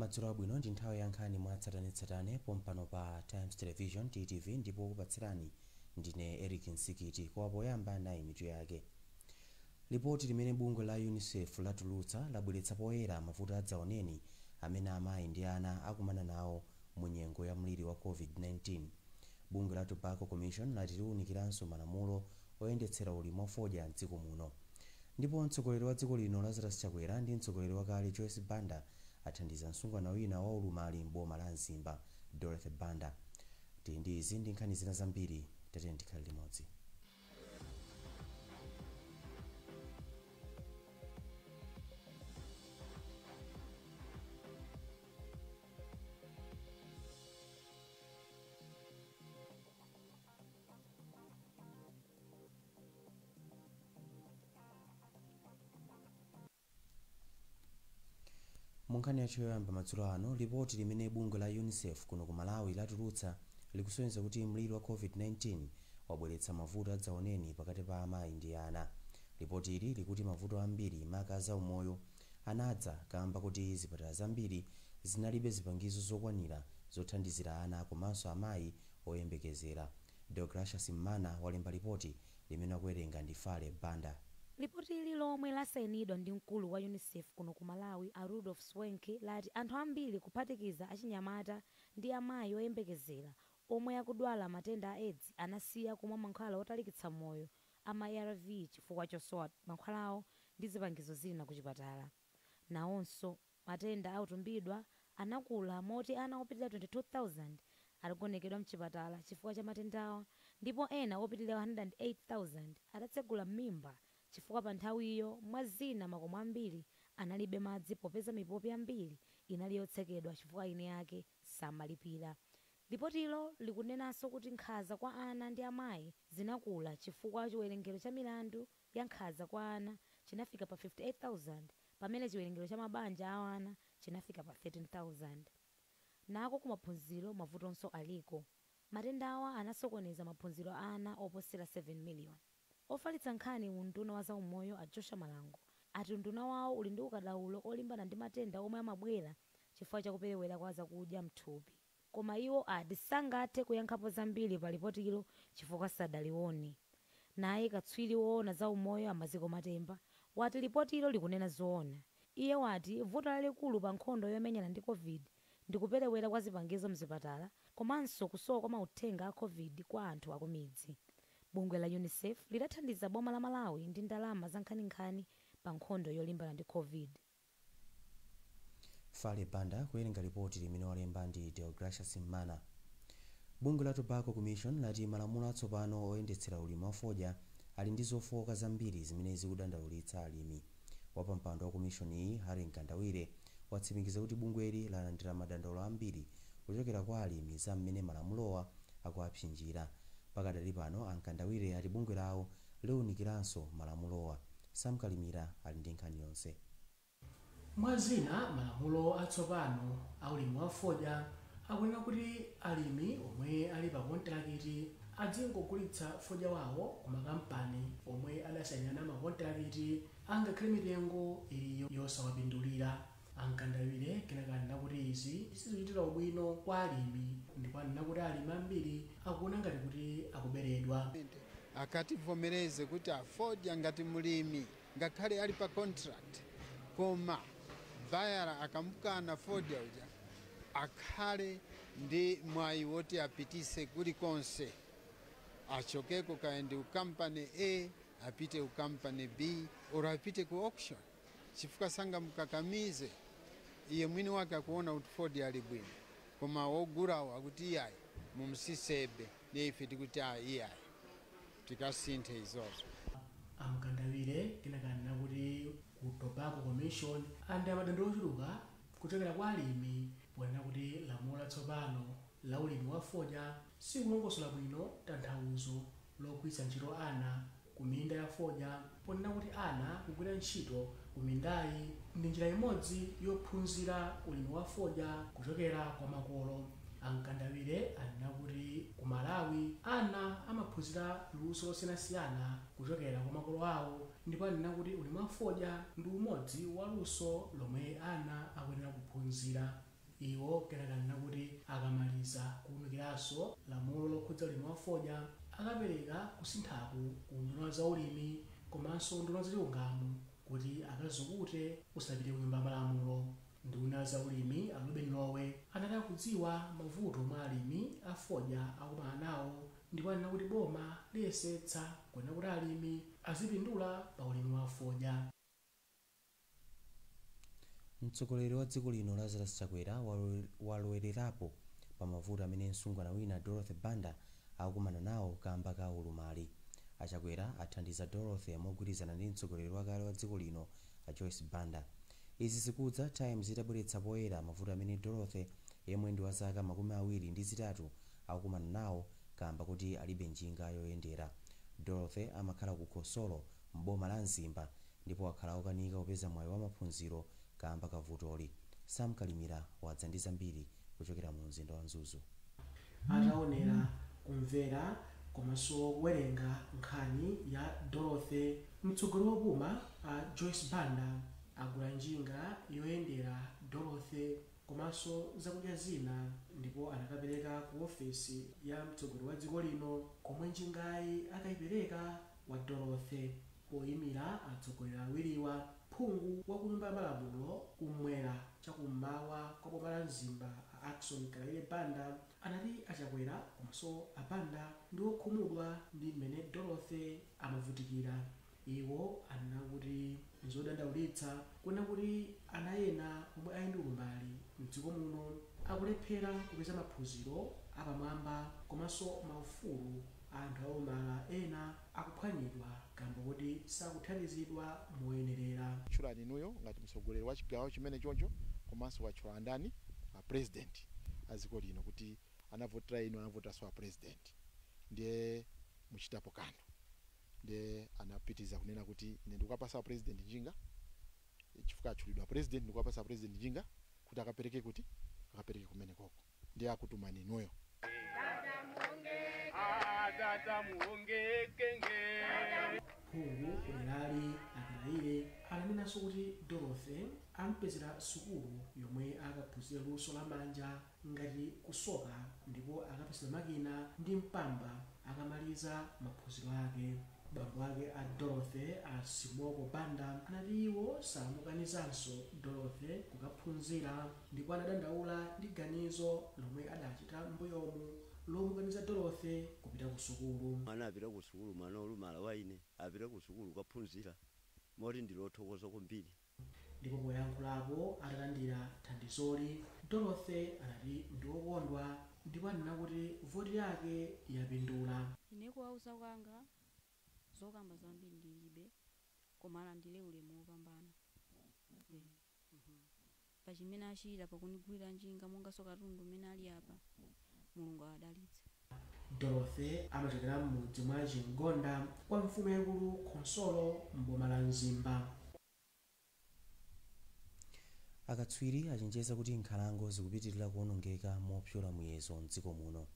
Madzulo abwino ndi nthawi ya nkhani mwatsatanetsatane pompano pa Times Television TTV ndipo kupatsirani ndine Eric Nsikiti kwa poyamba nayi mitu yake. Ripoti limene bungwe la UNICEF latulutsa labweretsa poyera mavuto adzaoneni amene amayi ndi ana akumana nawo mu nyengo ya mliri wa COVID-19. Bungwe la Tobacco Commission lati liwunikiranso malamulo oyendetsera ulimi wafodya m'dziko muno. Ndipo mtsogoleri wa dziko lino Lazarus Chakwera ndi mtsogoleri wakale Joyce Banda athandiza msungwana wina wa ulumali m'boma la Mzimba Dorothy Banda. Ndi izi ndi nkhani zina zambiri tete ndikhale limodzi. Munkhani yacho yoyamba madzulo ano, ripoti limene bungwe la UNICEF kuno ku Malawi latulutsa likusonyeza kuti mliri wa COVID-19 wabweretsa mavuto adzaoneni pakati pa amayi ndi ana. Ripoti ili likuti mavuto ambiri maka za umoyo anadza kamba kuti zipatala zambiri zinalibe zipangizo zokwanira zothandizira ana komanso amayi oyembekezera. Lazarus Chakwera walemba ripoti limene akuwerenga ndi Fale Banda. Ripoti ili lomwe lasayinidwa ndi mkulu wa UNICEF kuno ku Malawi Rudolph Swenke lati anthu ambiri kuphatikiza achinyamata ndi amayi oyembekezera omwe akudwala matenda a AIDS anasiya kumwa mankhwala otalikitsa moyo ama ARV chifukwa chosowa mankhwalawo ndi zipangizo zina ku chipatala. Nawonso matenda autumbidwa anakula moti ana opitirira 22,000 akugonekedwa mchipatala chifukwa cha matendawo, ndipo ena opitirira 108,000 adatsegula mimba chifukwa pa nthawiyo mwa zina makomo ambiri analibe madzi popeza mipopi ambiri inali yotsekedwa chifukwa ine yake samalipira. Ripotilo likunenanso kuti nkhanza kwa ana ndi amayi zinakula chifukwa chiwerengero cha milandu ya nkhanza kwa ana chinafika pa 58,000 pamene chiwerengero cha mabanja a ana chinafika pa 13,000. Nako kumaphunziro mavutonso aliko. Matendawa anasokoneza maphunziro a ana oposera 7 million. Ofalitsa nkhani unduna wa zaumoyo a Joshua Malango ati unduna wawo uli ndi ukadaulo olimbana ndi matenda omwe amabwera chifukwa chakuperewera kwa zakudya mthupi. Koma iwo ati sangathe kuyankhapo zambiri pa ripotilo chifukwa sadalione. Naye katswiri woona zaumoyo amaziko matemba wati ripotilo likunena zoona. Iye wati vuto lalikulu pa nkhondo yomenyana ndi COVID ndi kuperewera kwa zipangizo mzipatala komanso kusowa kwa mauthenga a COVID kwa anthu akumidzi. Bungwe la UNICEF lidathandiza boma la Malawi ndi ndalama za nkhaninkhani pa nkhondo yolimbana ndi COVID. Fale Banda kuwerenga ripoti limene walemba ndi Lazarus Chakwera. Bungwe la Tobacco Commission lati malamulo atsopano oyendetsera ulimi wafodya ali ndi zofowoka zambiri zimene zikudandaulitsa alimi. Wapampando wa commission iyi Nkhani watsimikiza kuti bungweli lalandira madandaulo ambiri kuchokera kwa alimi za mmene malamulowa akuapsinjira. Pakadali pano Nkhani ati bungwe lawo liwunikiranso malamulowa. Samkalimira ali ndi nkhani yonse. Mwazina malamulo atsopano a ulimi wafodya akunena kuti alimi omwe ali pa kontrakiti adzingogulitsa fodya wawo ku makampani omwe adasayinirana makontrakiti angakhale mitengo ili yosawapindulira. Nkhani kenakana kuti izi sizichitira ubwino kwa alimi ndipo anena kuti alimi ambiri akuona ngati kuti akuberedwa. Akativomereze kuti afodya ngati mulimi ngakhale ali pa contract koma bayala akamukana fodya uja akhale ndi mwayi woti apitise kulikonse, achokeko kaende ukampani A apite ukampani B ora apite ku auction chifukwa sanga mukakamize iye mwini wake akuona kuti fodya ali bwino koma wogulawo akuti iyayi mumsisebe ndi ife tikuti iyayi tikasinthe izozo. Nkhani kenakana kuti ku Tobacco Commission andi amadandaulo ochuluka kuchokera kwa alimi ponena kuti lamulo latsopano la ulimi wafodya sikulongosola bwino tanthauzo logwiritsa ntchito ana ku minda ya fodya, ponena kuti ana kugwira ntchito ku mindayi ndi njira imodzi yophunzira ulimi wa fodya kuchokera kwa makolo. Nkhani anena kuti ku Malawi ana amaphunzira luso losiyanasiyana kuchokera kwa makolo awo, ndipo anena kuti ulimi wa fodya ndi umodzi wa luso lomwe ana akuyenera kuphunzira. iwo kenaka kuti akamaliza kuwunikiranso lamulo lokhudza ulimi wa fodya akapereka kusinthaku ku nduna za ulimi komanso nduna zachilungamo kuti akazukute usapite ku nyumba ya malamulo. Nduna za ulimi a Ruben Lowe anataka kudziwa mavuto mwa alimi a fodya akumana nawo ndipo anena kuti boma liyesetsa kuona kuti alimi azipindula pa ulimi wa fodya. Mtsogoleri wa dziko lino Lazarus Chakwera walowererapo pa mavuto amene msungwana wina Dorothy Banda akukumana nawo kamba ka ulumali. Achakwera athandiza Dorothy mogwirizana ndi mtsogoleri wakale wa dziko lino a Joyce Banda. Izi zikudza Times itabweretsa poyera mavuto amene Dorothy yemwe ndi wa zaka 23 akukumana nawo kamba kuti alibe njinga yoyendera. Dorothy amakhala ku Khosolo m'boma la Mzimba ndipo wakhala okanika kupeza mwayi wa maphunziro kamba ka vutoli. Sam Kalimira wadza ndi zambiri kuchokera mu mzinda wa Mzuzu. Ataonera kumvera komanso kuwerenga nkhani ya Dorothy, mtsogoleri wa boma a Joyce Banda agula njinga yoyendera Dorothy komanso zakudya zina ndipo anakapereka ku ofesi ya mtsogoleri wa dziko lino komwe njingayi akayipereka wa Dorothy. Poyimira atsogoleri awiriwa, phungu wa ku nyumba ya malamulo kumwera chakummawa kwa boma la Mzimba a Ackson Kalaire Banda anati Achakwera komanso a Banda ndi okhumudwa ndi mmene Dorothy amavutikira. Iwo anena kuti nzodandaulitsa kuona kuti ana ena omwe ali ndi ulumali mdziko muno akulephera kupeza maphunziro apamwamba komanso maufulu anthu aumala ena akuphwanyidwa kamba kuti sakuthandizidwa moyenerera. Tchulani inuyo ngati mtsogoleri wa chigawo chimene choncho komanso watchula ndani a president aziko lino kuti anavotera inu anavotaso a president ndiye muchitapo kanthu. Ndiye anapitiza kunena kuti ine ndikupasa president njinga chifukwa atchulidwa president ndikupasa president njinga kuti akapereke kuti akapereke kumene koko ndiye akutumani inuyo. Phungu kuderali Akalaire ananenanso kuti Dorothy ampezera sukulu yomwe akaphunzira luso la manja ngati kusoka ndipo akapezera makina ndi mpamba akamaliza maphunziro ake. Bambo ake a Dorothy a Simoko Banda anati iwo samukanizanso Dorothy kukaphunzira ndipo anadandaula ndi ganizo lomwe adachita mbuyomu lomukaniza Dorothy kupita ku sukulu. Mwana apita ku sukulu, mwana olumala waine apita ku sukulu kukaphunzira moti ndilothokoza kwambiri. Ndipo poyankhulapo atalandira thandizoli, Dorothy anati ndi wokondwa ndipo anena kuti voti yake yapindula. Ine kuwauza kwanga zokamba zambiri ndilibe koma ndile ulemu wopambana pa chimene achita pakunigwira njinga monga sokatundu mmene ali apa. Mulungu adalitse. Dorothy amachokera m'mudzi mwa Chingonda kwa mfumu yaikulu Khonsolo m'boma la Mzimba. Akatswiri achenjeza kuti nkhalango zikupitirira kuonongeka mopyola muyezo mdziko muno.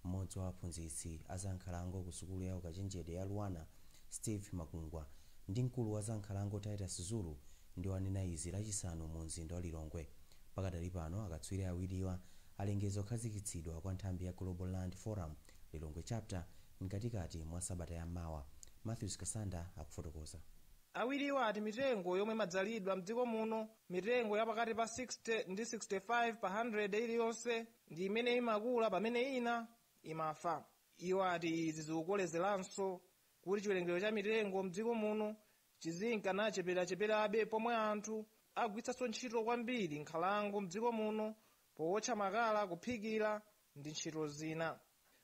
Mmodzi wa aphunzitsi a za nkhalango ku sukulu ya ukachenjede ya Luwana, Steve Makungwa, ndi mkulu wa za nkhalango Titus Zulu ndi wanena izi lachisanu mu mzinda wa Lilongwe. Pakadali pano akatswiri awiriwa alengeza kukhazikitsidwa kwa nthambi ya Global Land Forum Lilongwe chapter mkatikati mwa sabata ya mawa. Matthews Kasanda akufotokoza. Awiriwa ati mitengo yomwe madzalidwa mdziko muno, mitengo ya pakati pa 60 ndi 65 pa 100 iliyonse ndi imene imakula pamene ina imafa. Iwo ati izi zikukolezeranso kuti chiwerengero cha mitengo mdziko muno chizinka nacheperabe pomwe anthu agwiritsanso ntchito kwambiri nkhalango mdziko muno powotcha makala, kuphikira ndi ntchito zina.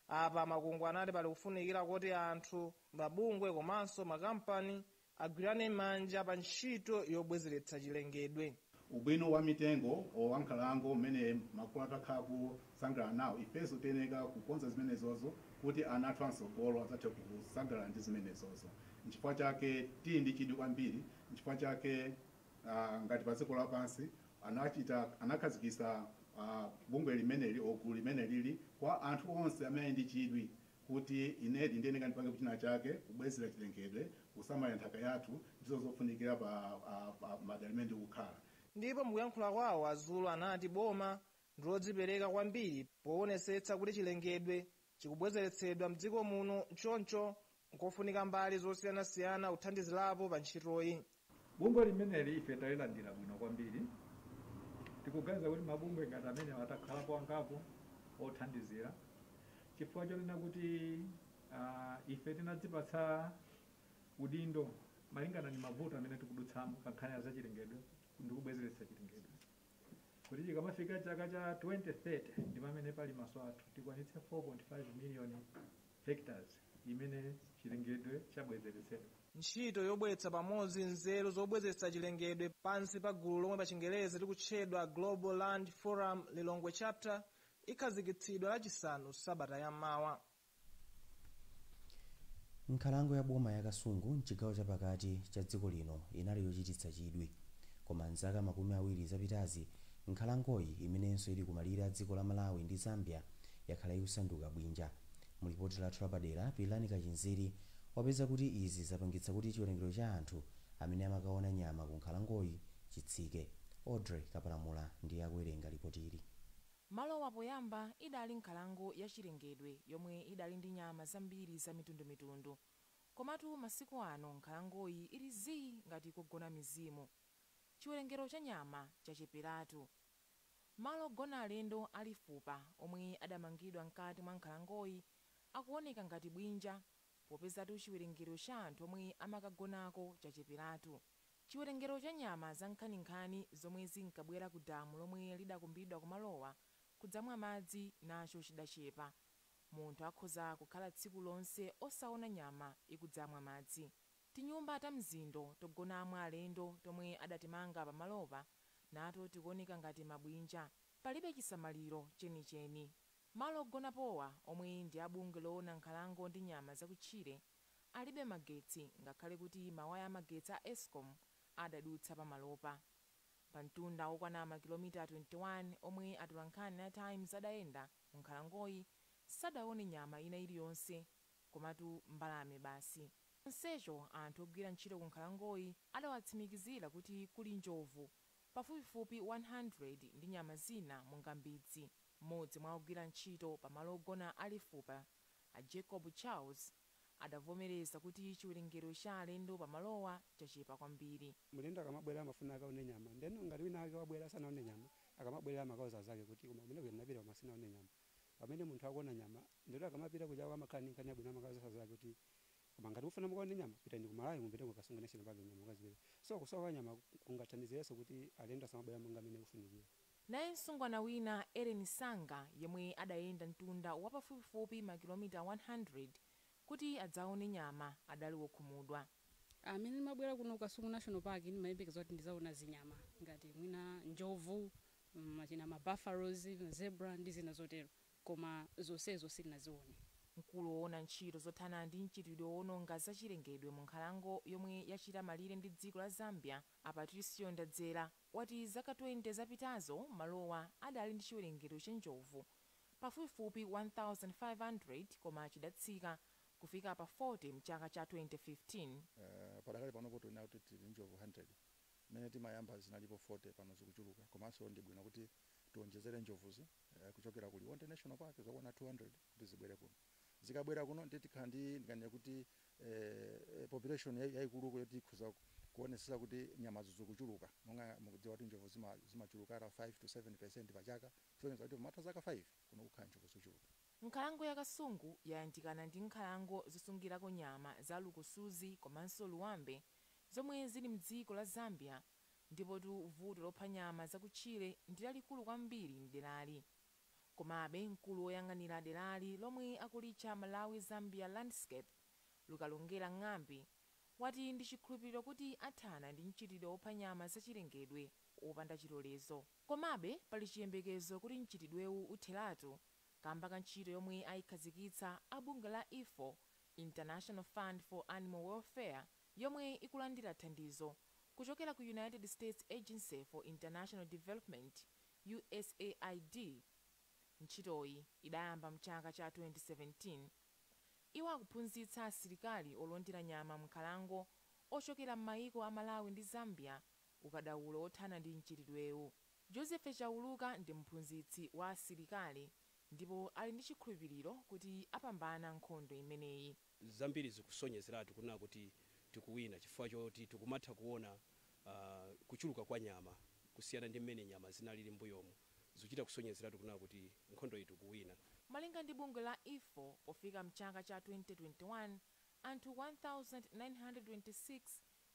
Apa Makungwa anati pali kufunikira kuti anthu, mabungwe komanso makampani agwirane manja pa ntchito yobwezeretsa chilengedwe. Ubwino wa mitengo wa nkhalango umene makulu atakhala kusangalala nawo, ifenso tiyenera kukonza zimenezozo kuti ana athu amsogolo adzathe kusangalala ndi zimenezozo. N'chifukwa chake tili ndi chidwi kwambiri, n'chifukwa chake ngati pa dziko lapansi anakhazikitsa bungwe limeneli ogulu limene lili kwa anthu onse amene ndi chidwi kuti inedi ndiyenera ndipange kuchina chake kubwezera chilengedwe, kusamalira nthaka yathu ndizo zofunikira pa madera amene ndikukhala. Ndipo mukuyankhula kwawo Azulu anati boma ndilodzipereka kwambiri poonetsetsa kuti chilengedwe chikubwezeretsedwa mdziko muno. Choncho nkofunika mbali zosiyanasiyana kuthandizirapo pa ntchitoyi. Bungwe limeneli ife talilandira bwino kwambiri. Tikuganiza kuti mabungwe ngati amene atakhalapo angapo othandizira, chifukwa chonena kuti ife tinadzipatsa udindo malingana ndi mavuto amene tikudutsamo pa nkhani za chilengedwe ndikubwezeretsa chilengedwe. Kuti chikamafika chaka cha 2030 ndi pamene pali maso athu tikwanitse 4.5 million hectares imene chilengedwe chabwezeretsedwa. Ntchito yobweretsa pamodzi nzeru zobwezeretsa chilengedwe pansi pa gulu lomwe pa Chingerezi likutchedwa Global Land Forum Lilongwe Chapter ikhazikitsidwa lachisanu sabata yammawa. Nkhalango ya boma ya Kasungu mchigawo chapakati cha dziko lino inali yochititsa chidwi, koma mzaka makumi awiri zapitazi nkhalangoyi imenenso ili kumalira dziko la Malawi ndi Zambia yakhala ikusanduka bwinja. Mulipoti lathu lapadera Pilani Kachinziri wapeza kuti izi zapangitsa kuti chiwerengero cha anthu amene amakaona nyama ku nkhalangoyi chitsike. Audrey Kapalamula ndi akuwerenga ripoti ili. Malowa poyamba idali nkhalango ya chilengedwe yomwe idali ndi nyama zambiri za mitundumitundu, komatu masiku ano nkhalangoyi ili zii ngati kugona mizimu. Chiwerengero cha nyama chacheperatu. Malo ogona alendo alifupa omwe adamangidwa mkati mwa nkhalangoyi akuoneka ngati bwinja, popezatu chiwerengero cha anthu omwe amakagonako chacheperatu. Chiwerengero cha nyama za nkhaninkhani zomwe zinkabwera ku damu lomwe lidakumbidwa kumalowa kudzamwa madzi nacho chidachepa. Munthu akhoza kukhala tsiku lonse osaona nyama ikudzamwa madzi. Tinyumba ta mzindo togonamwa alendo tomwe adatimanga pamalopa nato tikuoneka ngati mabwinja, palibe chisamaliro chenicheni. Malo ogonapowa omwe ndi abungwe loona nkhalango ndi nyama zakutchire alibe magetsi, ngakhale kuti mawaya amagetsi a Eskom adadutsa pamalopa. Pa mtunda okwana makilomita 21 omwe atolankhani a Times adayenda mu nkhalangoyi sadaone nyama ina iliyonse, komatu mbalame basi. Nsecho anthu ogwira ntchito ku nkhalangoyi adawatsimikizira kuti kuli njovu pafupifupi 100 ndi nyama zina monga mbidzi. Mmodzi mwa ogwira ntchito pamalo ogona alifupa a Jacob Charles adavomereza kuti chiwerengero cha alendo pamalowa chachepa kwambiri. Mulendo akamabwera amafuna akaone nyama, ndeno ngati wina ake wabwera sanaone nyama akamabwera amakauza zake kuti koma amene kunapita pamasina one nyama. Pamene munthu akuona nyama ndero akamapita kuja kwa makhaninkhani abwino amakauza zake kuti koma ngati ufuna mukaone nyama pitani ku Malawi mupite ku Kasungu National Park nyama mukazipeza. So kusowa nyama kungathandizirenso kuti alendo asamabwera monga amene kufunikira. Naye msungwana wina Eren Sanga yemwe adayenda mtunda wapafupifupi makilomita 100 kuti adzaone nyama adali wokhumudwa. Amene mabwera kuno Kasungu National Park ni mayembekeza kuti ndizaona zinyama ngati mwina njovu, machina mabuffaloes, zebra ndi zina zotero, koma zonsezo sinazione. Mkulu woona ntchito zothana ndi mchitidwe wononga zachilengedwe mu nkhalango yomwe yachita malire ndi dziko la Zambia a Patricio Ndadzera wati zaka 20 zapitazo malowa adali ndi chiwerengero cha njovu pafupifupi 1500 koma chidatsika kufika pa 40 mchaka cha 2015. Padakali panopo tuna kuti tili njovu 100 mene timayamba zinalipo 40 pano zikuchuluka, komanso ndi bwino kuti tionjezere njovuzi kuchokera ku Liwonde National Park zokwana 200 kuti zibwere kuno. Zikabwera kuno nditikhala ndikaniya kuti population yayikulu yoti ikhoza kuonesesa kuti nyama zikuchuluka, monga mukudziwa kuti njovu zimachulukira 5 to 7% pa chaka, kusonyeza kuti pamatha zaka 5 kuno kukhala njovu zochuluka. Nkhalango ya Kasungu yayandikana ndi nkhalango zosungirako nyama za lukusuzi komanso luwambe zomwe zili mdziko la Zambia, ndipo vuto lopha nyama zakutchire ndi lalikulu kwambiri mderali. Komabe mkulu woyang'anira derali lomwe akulitcha Malawi Zambia Landscape Lukalongera Ng'ambi wati ndi chikhulupiriro kuti athana ndi mchitidwe wopha nyama zachilengedwe wopanda chilolezo. Komabe pali chiyembekezo kuti mchitidwewu utheratu kamba ka ntchito yomwe ayikhazikitsa abungwe la IFO, International Fund for Animal Welfare, yomwe ikulandira thandizo kuchokera ku United States Agency for International Development USAID. Ntchitoyi idayamba mchaka cha 2017. Iwo akuphunzitsa asilikali olondera nyama mnkhalango ochokera m'mayiko a Malawi ndi Zambia ukadaulo othana ndi mchitidwewu. joseph chauluka ndi mphunzitsi wa asilikali ndipo ali ndi chikhulupiriro kuti apambana nkhondo imeneyi. Zambiri zikusonyezeratu kunena kuti tikuwina chifukwa choti tikumatha kuona kuchuluka kwa nyama kusiyana ndi mmene nyama zinalili mbuyomu, zikuchita kusonyezeratu kunena kuti nkhondo iyi tikuwina. Malinga ndi bungwe la ifo pofika mchaka cha 2021 anthu 1926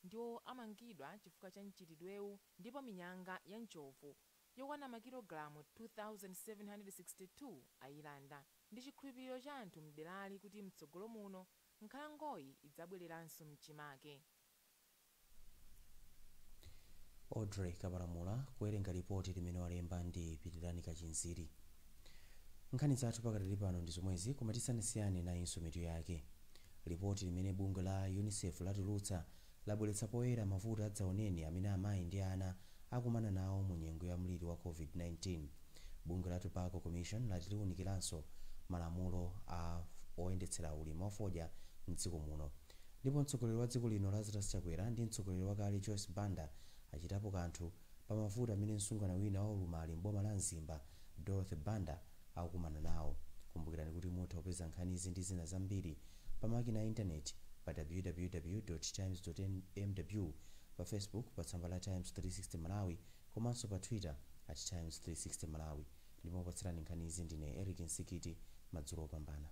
ndiwo amangidwa chifukwa cha mchitidwewu, ndipo minyanga ya njovu yokwana makilogalamu 2762 ayilanda. Ndi chikhulupiriro cha anthu mderali kuti mtsogolo muno nkhalangoyi idzabwereranso mchimake. Audrey Kapalamula kuwerenga ripoti limene walemba ndi Pitirani Kachinziri. Nkhani zathu pakatali pano ndi zomwezi, koma tisanasiyane nayinso mitu yake. Ripoti limene bungwe la UNICEF latulutsa labweretsa poyera mavuto adzaoneni amene amayi ndi ana akumana nawo mu nyengo ya mliri wa COVID-19. Bungwe la Tobacco Commission lati liwunikiranso malamulo a oyendetsera ulimi wa fodya mdziko muno. Ndipo mtsogoleri wa dziko lino Lazarus Chakwera ndi mtsogoleri wakale Joyce Banda achitapo kanthu pa mavuto amene msungwana wina wa ulumali mboma la Mzimba Dorothy Banda akukumana nawo. Kumbukirani kuti mutha kupeza nkhani izi ndi zina zambiri pa makina ya intaneti pa www.times.mw, pa Facebook pa tsamba la Times 360 Malawi, komanso pa Twitter @Times360 Malawi. Ndipo patsirani nkhani izi ndine Eric Nsikiti. Madzulo opambana.